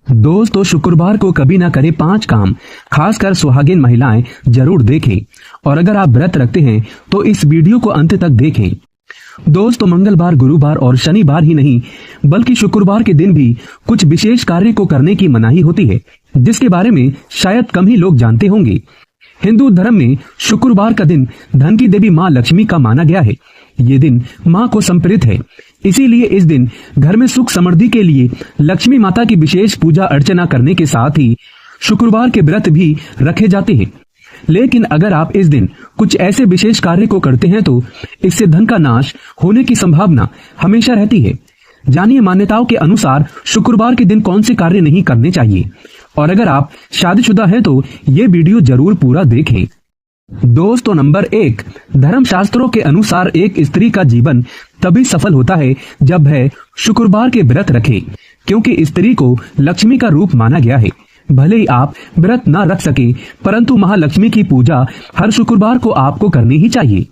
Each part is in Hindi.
दोस्तों, शुक्रवार को कभी ना करे 5 काम, खासकर सुहागिन महिलाएं जरूर देखें। और अगर आप व्रत रखते हैं तो इस वीडियो को अंत तक देखें। दोस्तों, मंगलवार, गुरुवार और शनिवार ही नहीं बल्कि शुक्रवार के दिन भी कुछ विशेष कार्य को करने की मनाही होती है, जिसके बारे में शायद कम ही लोग जानते होंगे। हिंदू धर्म में शुक्रवार का दिन धन की देवी माँ लक्ष्मी का माना गया है। ये दिन माँ को समर्पित है, इसीलिए इस दिन घर में सुख समृद्धि के लिए लक्ष्मी माता की विशेष पूजा अर्चना करने के साथ ही शुक्रवार के व्रत भी रखे जाते हैं। लेकिन अगर आप इस दिन कुछ ऐसे विशेष कार्य को करते हैं तो इससे धन का नाश होने की संभावना हमेशा रहती है। जानिए मान्यताओं के अनुसार शुक्रवार के दिन कौन से कार्य नहीं करने चाहिए, और अगर आप शादीशुदा हैं तो ये वीडियो जरूर पूरा देखें। दोस्तों, नंबर 1, धर्मशास्त्रों के अनुसार एक स्त्री का जीवन तभी सफल होता है जब वह शुक्रवार के व्रत रखे, क्योंकि स्त्री को लक्ष्मी का रूप माना गया है। भले ही आप व्रत न रख सके, परंतु महालक्ष्मी की पूजा हर शुक्रवार को आपको करनी ही चाहिए।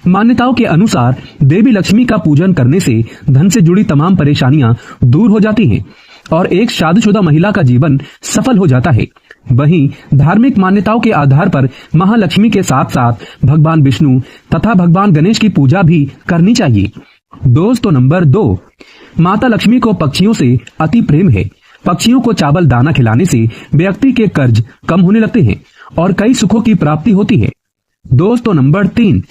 मान्यताओं के अनुसार देवी लक्ष्मी का पूजन करने से धन से जुड़ी तमाम परेशानियां दूर हो जाती हैं और एक शादीशुदा महिला का जीवन सफल हो जाता है। वहीं धार्मिक मान्यताओं के आधार पर महालक्ष्मी के साथ साथ भगवान विष्णु तथा भगवान गणेश की पूजा भी करनी चाहिए। दोस्तों, नंबर 2, माता लक्ष्मी को पक्षियों से अति प्रेम है। पक्षियों को चावल दाना खिलाने से व्यक्ति के कर्ज कम होने लगते हैं और कई सुखों की प्राप्ति होती है। दोस्तों, नंबर 3,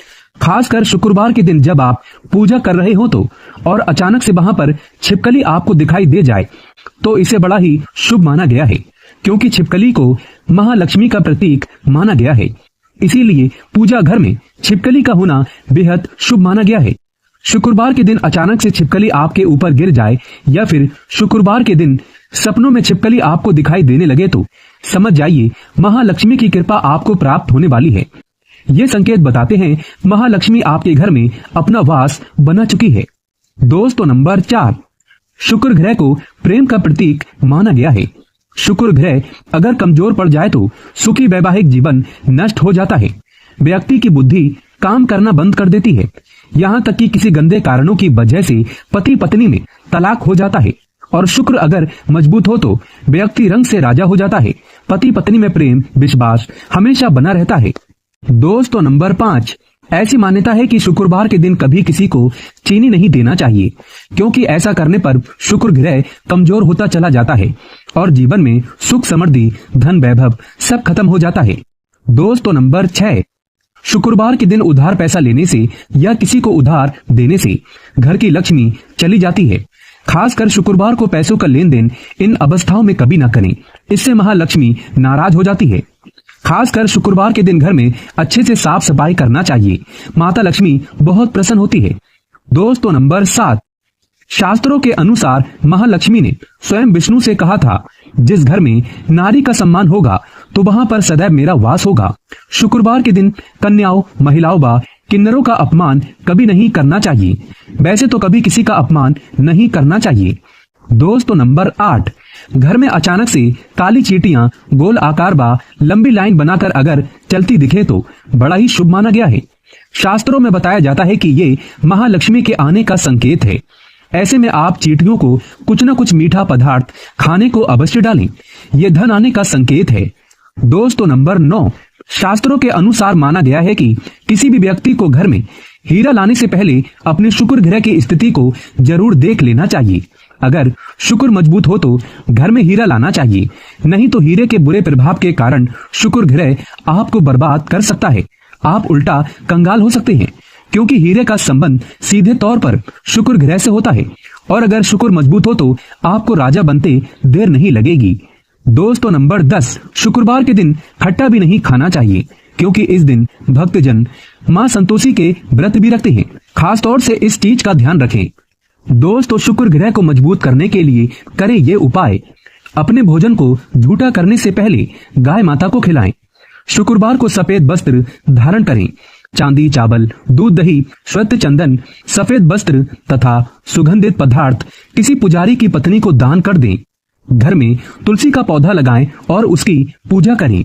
खासकर शुक्रवार के दिन जब आप पूजा कर रहे हो तो और अचानक से वहां पर छिपकली आपको दिखाई दे जाए तो इसे बड़ा ही शुभ माना गया है, क्योंकि छिपकली को महालक्ष्मी का प्रतीक माना गया है। इसीलिए पूजा घर में छिपकली का होना बेहद शुभ माना गया है। शुक्रवार के दिन अचानक से छिपकली आपके ऊपर गिर जाए या फिर शुक्रवार के दिन सपनों में छिपकली आपको दिखाई देने लगे तो समझ जाइए महालक्ष्मी की कृपा आपको प्राप्त होने वाली है। ये संकेत बताते हैं महालक्ष्मी आपके घर में अपना वास बना चुकी है। दोस्तों, नंबर 4, शुक्र ग्रह को प्रेम का प्रतीक माना गया है। शुक्र ग्रह अगर कमजोर पड़ जाए तो सुखी वैवाहिक जीवन नष्ट हो जाता है। व्यक्ति की बुद्धि काम करना बंद कर देती है, यहाँ तक कि किसी गंदे कारणों की वजह से पति पत्नी में तलाक हो जाता है। और शुक्र अगर मजबूत हो तो व्यक्ति रंग से राजा हो जाता है। पति पत्नी में प्रेम विश्वास हमेशा बना रहता है। दोस्तों, नंबर 5, ऐसी मान्यता है कि शुक्रवार के दिन कभी किसी को चीनी नहीं देना चाहिए, क्योंकि ऐसा करने पर शुक्र ग्रह कमजोर होता चला जाता है और जीवन में सुख समृद्धि धन वैभव सब खत्म हो जाता है। दोस्तों, नंबर 6, शुक्रवार के दिन उधार पैसा लेने से या किसी को उधार देने से घर की लक्ष्मी चली जाती है। खासकर शुक्रवार को पैसों का लेन देन इन अवस्थाओं में कभी ना करें, इससे महालक्ष्मी नाराज हो जाती है। खासकर शुक्रवार के दिन घर में अच्छे से साफ सफाई करना चाहिए, माता लक्ष्मी बहुत प्रसन्न होती है। दोस्तों, नंबर 7, शास्त्रों के अनुसार महालक्ष्मी ने स्वयं विष्णु से कहा था, जिस घर में नारी का सम्मान होगा तो वहां पर सदैव मेरा वास होगा। शुक्रवार के दिन कन्याओं, महिलाओं व किन्नरों का अपमान कभी नहीं करना चाहिए। वैसे तो कभी किसी का अपमान नहीं करना चाहिए। दोस्तों, नंबर 8, घर में अचानक से काली चींटियां गोल आकार व लंबी लाइन बनाकर अगर चलती दिखे तो बड़ा ही शुभ माना गया है। शास्त्रों में बताया जाता है कि ये महालक्ष्मी के आने का संकेत है। ऐसे में आप चींटियों को कुछ न कुछ मीठा पदार्थ खाने को अवश्य डालें, ये धन आने का संकेत है। दोस्तों, नंबर 9, शास्त्रों के अनुसार माना गया है कि किसी भी व्यक्ति को घर में हीरा लाने से पहले अपने शुक्र ग्रह की स्थिति को जरूर देख लेना चाहिए। अगर शुक्र मजबूत हो तो घर में हीरा लाना चाहिए, नहीं तो हीरे के बुरे प्रभाव के कारण शुक्र ग्रह आपको बर्बाद कर सकता है। आप उल्टा कंगाल हो सकते हैं, क्योंकि हीरे का संबंध सीधे तौर पर शुक्र ग्रह से होता है और अगर शुक्र मजबूत हो तो आपको राजा बनते देर नहीं लगेगी। दोस्तों, नंबर 10, शुक्रवार के दिन खट्टा भी नहीं खाना चाहिए, क्योंकि इस दिन भक्तजन मां संतोषी के व्रत भी रखते हैं। खास तौर से इस चीज का ध्यान रखें। दोस्तों, शुक्र ग्रह को मजबूत करने के लिए करें ये उपाय। अपने भोजन को झूठा करने से पहले गाय माता को खिलाएं। शुक्रवार को सफेद वस्त्र धारण करें। चांदी, चावल, दूध, दही, श्वेत चंदन, सफेद वस्त्र तथा सुगंधित पदार्थ किसी पुजारी की पत्नी को दान कर दें। घर में तुलसी का पौधा लगाएं और उसकी पूजा करें।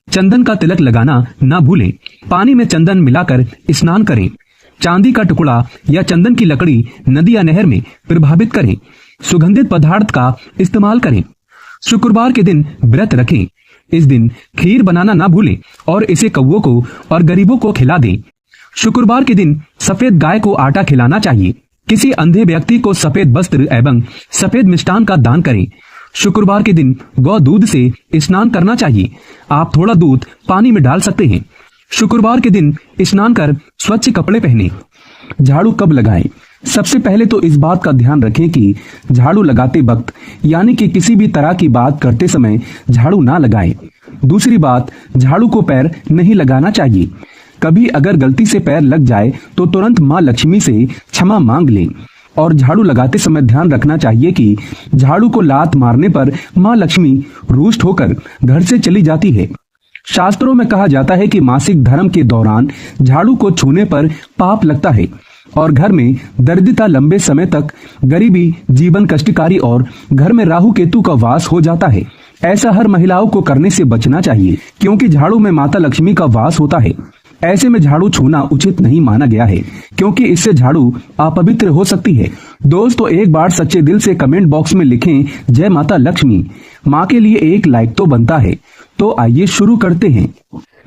चंदन का तिलक लगाना ना भूलें। पानी में चंदन मिलाकर स्नान करें। चांदी का टुकड़ा या चंदन की लकड़ी नदी या नहर में प्रभावित करें। सुगंधित पदार्थ का इस्तेमाल करें। शुक्रवार के दिन व्रत रखें। इस दिन खीर बनाना ना भूलें और इसे कौवों को और गरीबों को खिला दें। शुक्रवार के दिन सफेद गाय को आटा खिलाना चाहिए। किसी अंधे व्यक्ति को सफेद वस्त्र एवं सफेद मिष्टान का दान करें। शुक्रवार के दिन गौ दूध से स्नान करना चाहिए। आप थोड़ा दूध पानी में डाल सकते हैं। शुक्रवार के दिन स्नान कर स्वच्छ कपड़े पहने। झाड़ू कब लगाएं? सबसे पहले तो इस बात का ध्यान रखें कि झाड़ू लगाते वक्त यानी कि किसी भी तरह की बात करते समय झाड़ू ना लगाएं। दूसरी बात, झाड़ू को पैर नहीं लगाना चाहिए। कभी अगर गलती से पैर लग जाए तो तुरंत माँ लक्ष्मी से क्षमा मांग लें। और झाड़ू लगाते समय ध्यान रखना चाहिए कि झाड़ू को लात मारने पर माँ लक्ष्मी रुष्ट होकर घर से चली जाती है। शास्त्रों में कहा जाता है कि मासिक धर्म के दौरान झाड़ू को छूने पर पाप लगता है और घर में दरिद्रता, लंबे समय तक गरीबी, जीवन कष्टकारी और घर में राहु केतु का वास हो जाता है। ऐसा हर महिलाओं को करने से बचना चाहिए क्योंकि झाड़ू में माता लक्ष्मी का वास होता है। ऐसे में झाड़ू छूना उचित नहीं माना गया है क्योंकि इससे झाड़ू अपवित्र हो सकती है। दोस्तों, एक बार सच्चे दिल से कमेंट बॉक्स में लिखें जय माता लक्ष्मी। माँ के लिए एक लाइक तो बनता है। तो आइए शुरू करते हैं।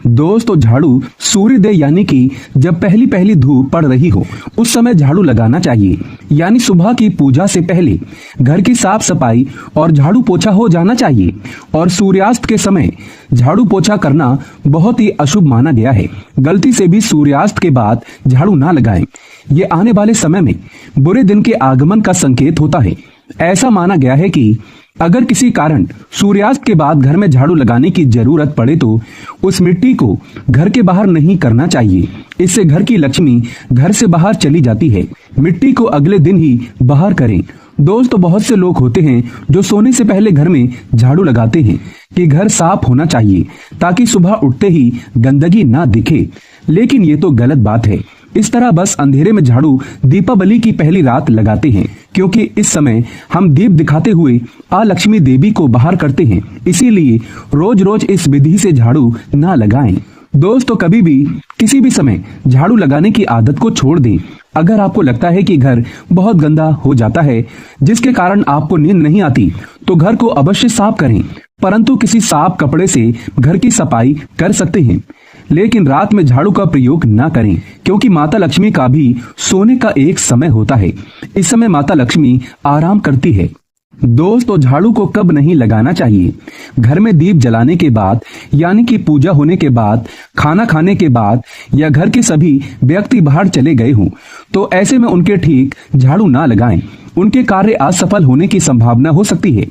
दोस्तों, झाड़ू सूर्योदय यानी कि जब पहली पहली धूप पड़ रही हो उस समय झाड़ू लगाना चाहिए, यानी सुबह की पूजा से पहले घर की साफ सफाई और झाड़ू पोछा हो जाना चाहिए। और सूर्यास्त के समय झाड़ू पोछा करना बहुत ही अशुभ माना गया है। गलती से भी सूर्यास्त के बाद झाड़ू ना लगाएं। ये आने वाले समय में बुरे दिन के आगमन का संकेत होता है। ऐसा माना गया है कि अगर किसी कारण सूर्यास्त के बाद घर में झाड़ू लगाने की जरूरत पड़े तो उस मिट्टी को घर के बाहर नहीं करना चाहिए। इससे घर की लक्ष्मी घर से बाहर चली जाती है। मिट्टी को अगले दिन ही बाहर करें। दोस्तों, बहुत से लोग होते हैं जो सोने से पहले घर में झाड़ू लगाते हैं कि घर साफ होना चाहिए ताकि सुबह उठते ही गंदगी ना दिखे, लेकिन ये तो गलत बात है। इस तरह बस अंधेरे में झाड़ू दीपावली की पहली रात लगाते हैं क्योंकि इस समय हम दीप दिखाते हुए लक्ष्मी देवी को बाहर करते हैं। इसीलिए रोज रोज इस विधि से झाड़ू ना लगाएं। दोस्तों, कभी भी किसी भी समय झाड़ू लगाने की आदत को छोड़ दें। अगर आपको लगता है कि घर बहुत गंदा हो जाता है जिसके कारण आपको नींद नहीं आती तो घर को अवश्य साफ करें, परंतु किसी साफ कपड़े से घर की सफाई कर सकते हैं। लेकिन रात में झाड़ू का प्रयोग ना करें क्योंकि माता लक्ष्मी का भी सोने का एक समय होता है। इस समय माता लक्ष्मी आराम करती है। दोस्तों, झाड़ू को कब नहीं लगाना चाहिए? घर में दीप जलाने के बाद यानी कि पूजा होने के बाद, खाना खाने के बाद या घर के सभी व्यक्ति बाहर चले गए हों तो ऐसे में उनके ठीक झाड़ू ना लगाएं। उनके कार्य असफल होने की संभावना हो सकती है।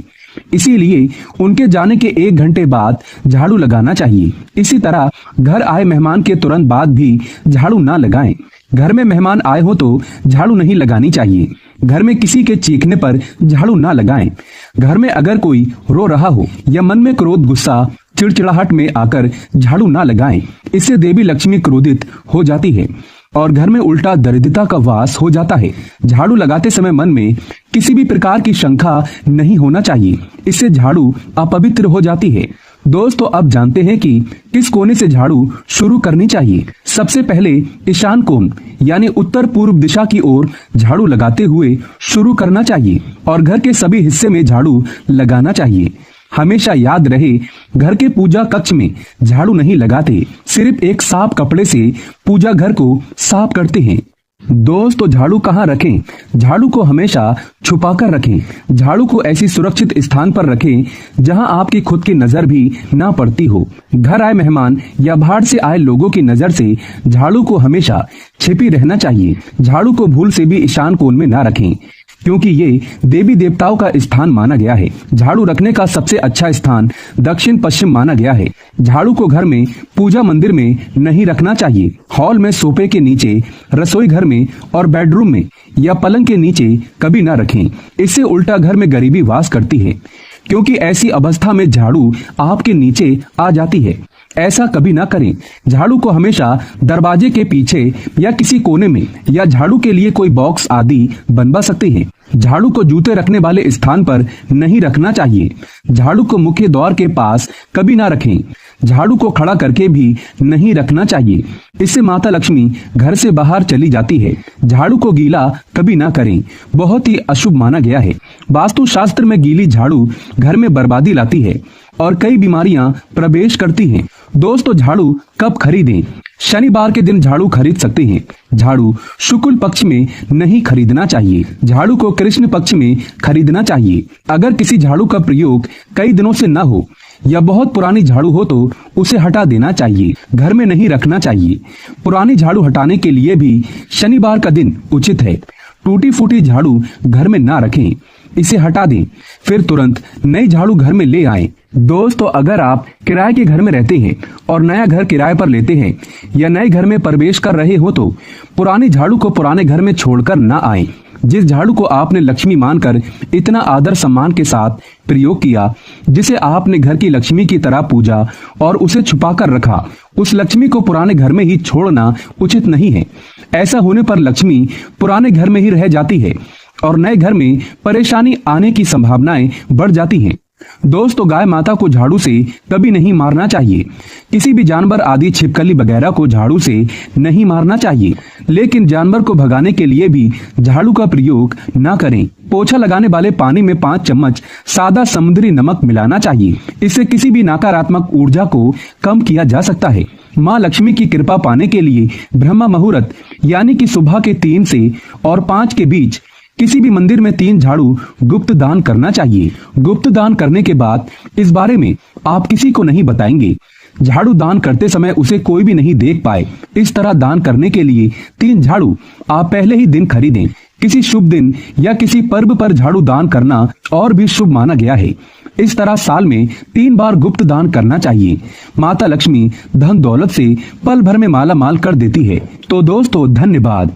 इसीलिए उनके जाने के 1 घंटे बाद झाड़ू लगाना चाहिए। इसी तरह घर आए मेहमान के तुरंत बाद भी झाड़ू ना लगाएं। घर में मेहमान आए हो तो झाड़ू नहीं लगानी चाहिए। घर में किसी के चीखने पर झाड़ू ना लगाएं। घर में अगर कोई रो रहा हो या मन में क्रोध, गुस्सा, चिड़चिड़ाहट में आकर झाड़ू ना लगाएं। इससे देवी लक्ष्मी क्रोधित हो जाती है और घर में उल्टा दरिद्रता का वास हो जाता है। झाड़ू लगाते समय मन में किसी भी प्रकार की शंका नहीं होना चाहिए। इससे झाड़ू अपवित्र हो जाती है। दोस्तों, अब जानते हैं कि किस कोने से झाड़ू शुरू करनी चाहिए। सबसे पहले ईशान कोण यानी उत्तर पूर्व दिशा की ओर झाड़ू लगाते हुए शुरू करना चाहिए और घर के सभी हिस्से में झाड़ू लगाना चाहिए। हमेशा याद रहे, घर के पूजा कक्ष में झाड़ू नहीं लगाते, सिर्फ एक साफ कपड़े से पूजा घर को साफ करते हैं। दोस्तों, झाड़ू कहाँ रखें? झाड़ू को हमेशा छुपाकर रखें। झाड़ू को ऐसी सुरक्षित स्थान पर रखें जहां आपकी खुद की नजर भी ना पड़ती हो। घर आए मेहमान या बाहर से आए लोगों की नजर से झाड़ू को हमेशा छिपी रहना चाहिए। झाड़ू को भूल से भी ईशान कोण में ना रखें क्योंकि ये देवी देवताओं का स्थान माना गया है। झाड़ू रखने का सबसे अच्छा स्थान दक्षिण पश्चिम माना गया है। झाड़ू को घर में पूजा मंदिर में नहीं रखना चाहिए। हॉल में, सोफे के नीचे, रसोई घर में और बेडरूम में या पलंग के नीचे कभी ना रखें। इससे उल्टा घर में गरीबी वास करती है क्योंकि ऐसी अवस्था में झाड़ू आपके नीचे आ जाती है। ऐसा कभी ना करें। झाड़ू को हमेशा दरवाजे के पीछे या किसी कोने में या झाड़ू के लिए कोई बॉक्स आदि बनवा सकते हैं। झाड़ू को जूते रखने वाले स्थान पर नहीं रखना चाहिए। झाड़ू को मुख्य द्वार के पास कभी ना रखें। झाड़ू को खड़ा करके भी नहीं रखना चाहिए, इससे माता लक्ष्मी घर से बाहर चली जाती है। झाड़ू को गीला कभी ना करें, बहुत ही अशुभ माना गया है। वास्तु शास्त्र में गीली झाड़ू घर में बर्बादी लाती है और कई बीमारियां प्रवेश करती हैं। दोस्तों, झाड़ू कब खरीदें? शनिवार के दिन झाड़ू खरीद सकते हैं। झाड़ू शुक्ल पक्ष में नहीं खरीदना चाहिए। झाड़ू को कृष्ण पक्ष में खरीदना चाहिए। अगर किसी झाड़ू का प्रयोग कई दिनों से न हो या बहुत पुरानी झाड़ू हो तो उसे हटा देना चाहिए, घर में नहीं रखना चाहिए। पुरानी झाड़ू हटाने के लिए भी शनिवार का दिन उचित है। टूटी फूटी झाड़ू घर में ना रखें, इसे हटा दें, फिर तुरंत नई झाड़ू घर में ले आएं। दोस्तों, अगर आप किराए के घर में रहते हैं और नया घर किराए पर लेते हैं या नए घर में प्रवेश कर रहे हो तो पुरानी झाड़ू को पुराने घर में छोड़कर ना आएं। जिस झाड़ू को आपने लक्ष्मी मानकर इतना आदर सम्मान के साथ प्रयोग किया, जिसे आपने घर की लक्ष्मी की तरह पूजा और उसे छुपा कर रखा, उस लक्ष्मी को पुराने घर में ही छोड़ना उचित नहीं है। ऐसा होने पर लक्ष्मी पुराने घर में ही रह जाती है और नए घर में परेशानी आने की संभावनाएं बढ़ जाती हैं। दोस्तों, गाय माता को झाड़ू से कभी नहीं मारना चाहिए। किसी भी जानवर आदि छिपकली वगैरह को झाड़ू से नहीं मारना चाहिए, लेकिन जानवर को भगाने के लिए भी झाड़ू का प्रयोग ना करें। पोछा लगाने वाले पानी में 5 चम्मच सादा समुद्री नमक मिलाना चाहिए। इससे किसी भी नकारात्मक ऊर्जा को कम किया जा सकता है। माँ लक्ष्मी की कृपा पाने के लिए ब्रह्म मुहूर्त यानी कि सुबह के 3 से और 5 के बीच किसी भी मंदिर में 3 झाड़ू गुप्त दान करना चाहिए। गुप्त दान करने के बाद इस बारे में आप किसी को नहीं बताएंगे। झाड़ू दान करते समय उसे कोई भी नहीं देख पाए। इस तरह दान करने के लिए 3 झाड़ू आप पहले ही दिन खरीदें। किसी शुभ दिन या किसी पर्व पर झाड़ू दान करना और भी शुभ माना गया है। इस तरह साल में 3 बार गुप्त दान करना चाहिए। माता लक्ष्मी धन दौलत से पल भर में माला माल कर देती है। तो दोस्तों, धन्यवाद।